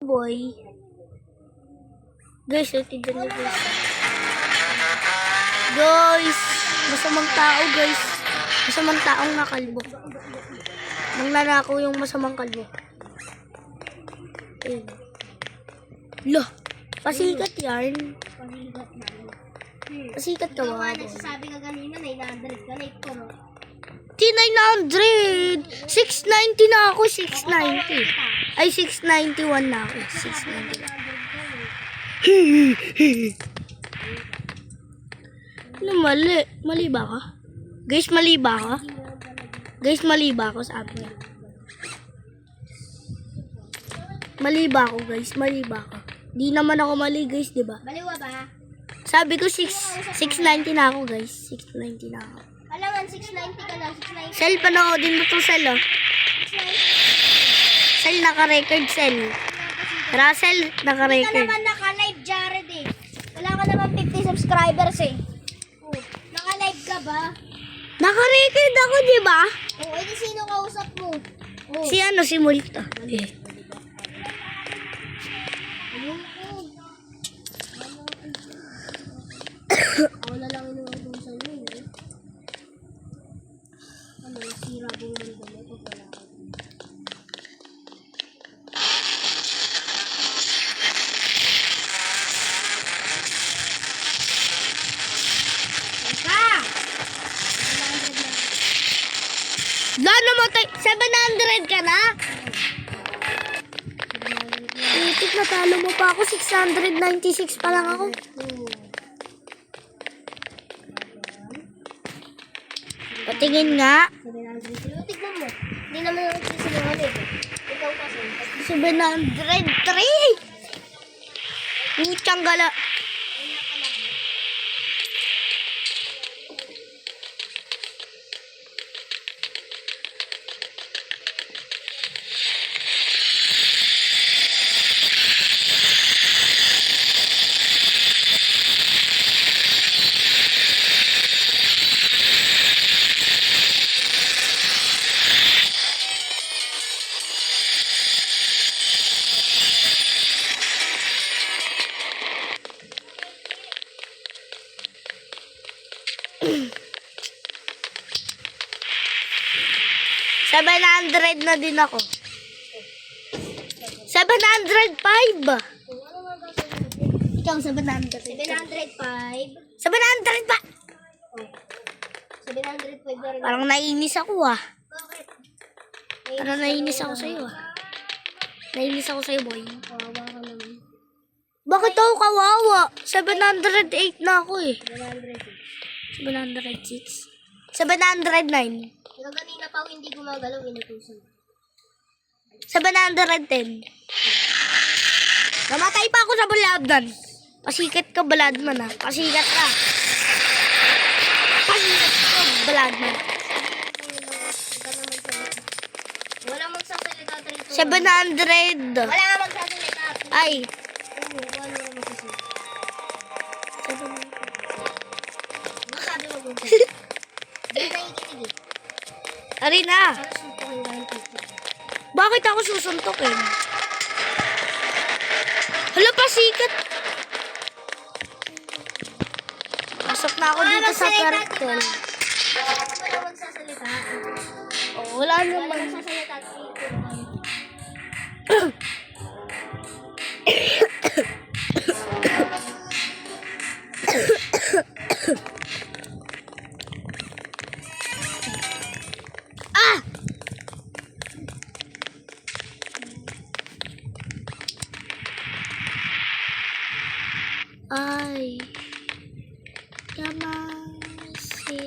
boy. Guys, tignan niyo guys. Guys, masamang tao guys. Masamang taong nakalbo. Nangnanakaw yung masamang kalbo. Ayun. Lah, pasikat yan. Pasikat ka ba? Nagsasabi ka kanina na 900 ka na ito, no? 900! 690 na ako, 690. Ay, 691 na ako. 691. Ano mali? Mali ba ka? Guys, mali ba ka? Guys, mali ba ako? Sabi niya. Mali ba ako, guys? Mali ba ako? Di naman ako mali, guys, di ba? Baliwa ba? Sabi ko 690 na ako, guys. 690 na ako. Alangan, 690 ka na, 690. Sel, panoodin mo to, Sel, oh. Sel, naka-record, Sel. Russell, Hindi ka naka-record. naman naka-live, Jared, eh. Wala ka naman 50 subscribers, eh. Oh, naka-live ka ba? Naka-record ako, di ba? Oh, edi sino kausap mo? Oh. Si ano, si Multa. Eh. Ako na lang inuutong sa inyo, eh. Ano, sira po yung damit o wala ka? Namatay. 700 ka na? Itik, natalo mo pa ako. 696 pa lang ako. Patingin nga. 700. Tignan mo. Hindi naman ako sisinungaling. Ikaw kasi. 703. Putsang gala. $700 na din ako. 705. Ikaw, 700. 705. 700 pa. 705 na rin. Parang naiinis ako ah. Bakit? Parang naiinis ako sa'yo ah. Naiinis ako sa'yo, boy. Kawawa ka naman. Bakit ako kawawa? 708 na ako eh. 700. 706. 709. Yung kanina pa hindi gumagalaw, inutusan. 710. Namatay pa ako sa Baladman. Pasikat ka, Baladman ah. Pasikat ka. Pasikat ka, Baladman. Wala magsasalita rito. 700. Wala nga magsasalita. Ay. Oo, wala nga magsasalita. Ano sabi mo kung hindi nakikinig eh. Ari na. Para suntukin ka yung picture. Bakit ako susuntukin? Hala, pasikat. Pasok na ako dito sa cartel. Wala magsasalita. Oh, wala Wala naman. magsasalita. Ah! Ay. Yamasi.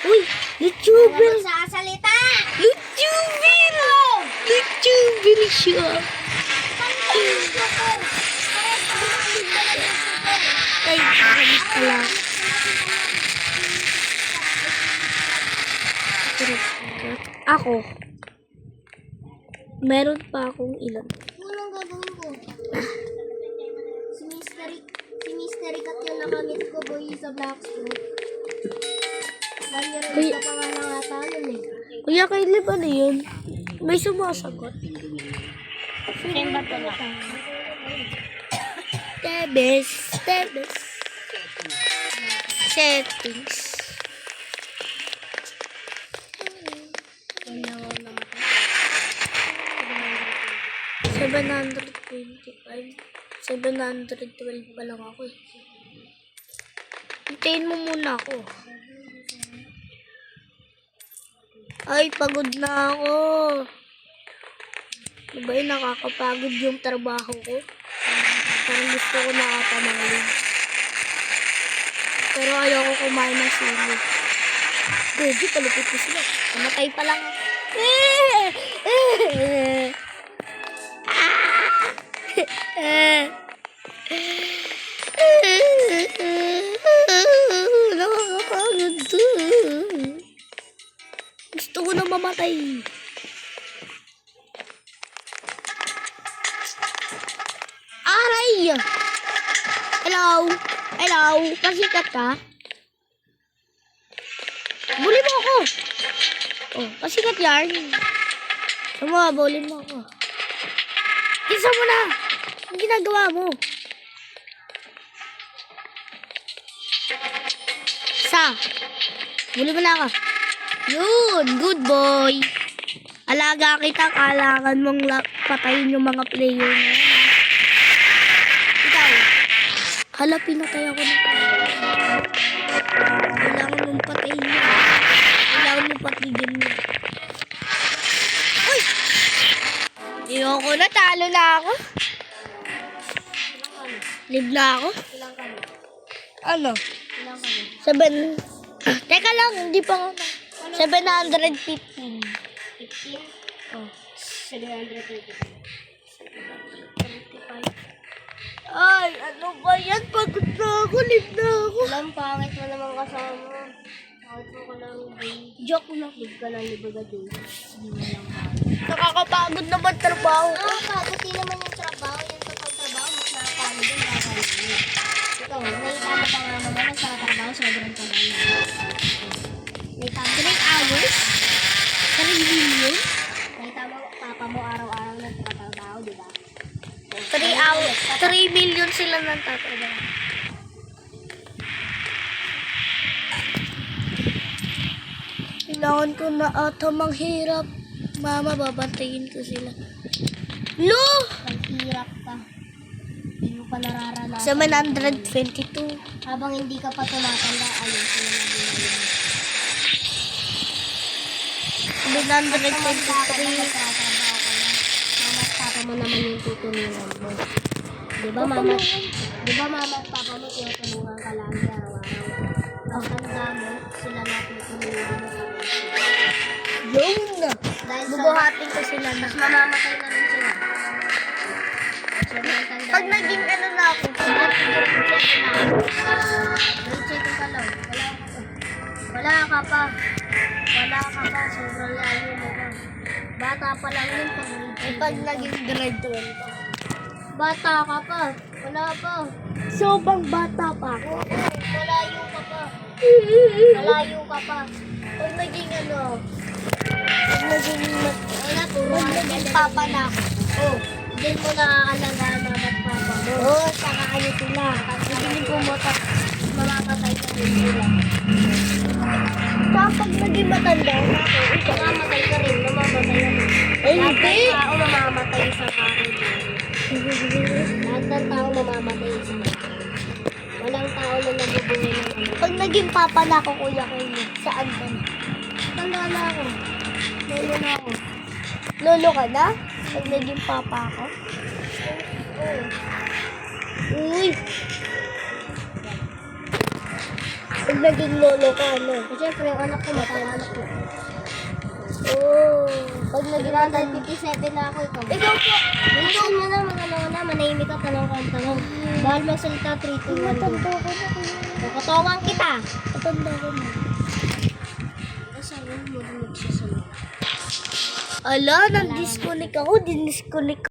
Uy, YouTuber! Wala magsasalita. YouTuber! YouTuber siya. Ay, pala. Ako. Meron pa akong ilan. Unang gagawin ko. Si Mystery Cat yung nakamit ko, boy, sa Blackstone. Uy. Ka pa nga nangata nun eh. Kuya Caleb, ano yun? May sumasagot. Same ba ito na? Tebes. Settings. Yan lang ako namatay. 725. 712 pa lang ako eh. Hintayin mo muna ako. Ay, pagod na ako. Diba yun, nakakapagod yung trabaho ko? Parang gusto ko na kapamangin. Pero ayoko kumain ng sili. Gogi, palupit ko sila. Namatay pa lang. Nakakapagod to. Gusto ko na mamatay. Aray! Hello? Hello? Pasikat ka? Bully mo ako! Oh, pasikat yan. Sama, bully mo ako. Isa mo na! Ang ginagawa mo? Bully mo na ako. Yun! Good boy! Alaga kita, kailangan mong patayin yung mga player mo. Ikaw. Hala, pinatay ako na. Kailangan mong patayin niya. Kailangan mong patigil niya. Uy! Ayoko na, talo na ako. Live na ako. Ilang kami? Ano? Ilang kami? 7. Teka lang, hindi pa ako. 715. 15? Oh. 730. Ay, ano ba yan? Pagod na ako, live na ako. Alam, pangit mo naman kasama. Pangit mo ka lang, babe. Joke lang. Live ka lang, libaga din. Hindi mo lang Nakakapagod naman trabaho ko. pagod din naman yung trabaho. Yan sa pagtrabaho, mas nakakano din, nakakano. Ikaw, may tama pa nga naman sa trabaho, sobrang tagal na. May tama 3 hours? 3 million? may tama, papa mo araw-araw nagtatrabaho, di ba? 3 hours. 3 million sila nang tatrabaho. Kailangan ko na ata manghirap. Mama, babantayin ko sila. Lo! Naghirap ka. Hindi mo pa nararanasan. 722. Habang hindi ka pa tumatanda, ayusin mo na din yun. 723. Mama at papa mo naman yung tutulungan mo. Di ba mama at papa mo tinutulungan ka lagi araw-araw. Ang tanda mo, sila na tutulungan mo sa Yun! dahil sa Bubuhatin ko sila na. mas mamamatay na rin sila. Sobrang tanda Pag mo. naging ano na ako, Grade 7 ka lang. Wala ka pa. Sobrang layo mo pa. Bata pa lang yun pag pag naging grade 12. Bata ka pa. Wala pa. Sobrang bata pa ako. Malayo ka pa. Pag naging ano, pag naging Wala, puro pag naging papa na ako. Oh, din mo nakakalagaan mama at papa mo. Oo, saka ano sila. Hindi pumunta. Mamamatay ka din sila. Kapag naging matanda na ako, Mamamatay ka rin. Mamamatay ka rin. Ay, Lahat hindi. ng tao mamamatay sa karin. Lahat ng tao mamamatay sa karin. Walang tao na nabubuhay ng ano. Pag naging papa na ako, kuya kayo, saan ka na? Tanda na ako. Lolo na ako. Lolo ka na? Pag naging papa ako? Uy! Pag naging lolo ka, ano? Siyempre, yung anak ko, matay anak ko. Oo. Pag naging matanda. 57 na ako, ikaw. Ikaw po! Ikaw mo na, mga na, manahimik ka, tanong ka ang tanong. Bawal magsalita, 3, 2, 1, 2. Matanda ko na kuya. Kukutawan kita. Matanda ko na. Sabi mo, marinig siya sa mga. Ala, nag-disconnect ako. Dinisconnect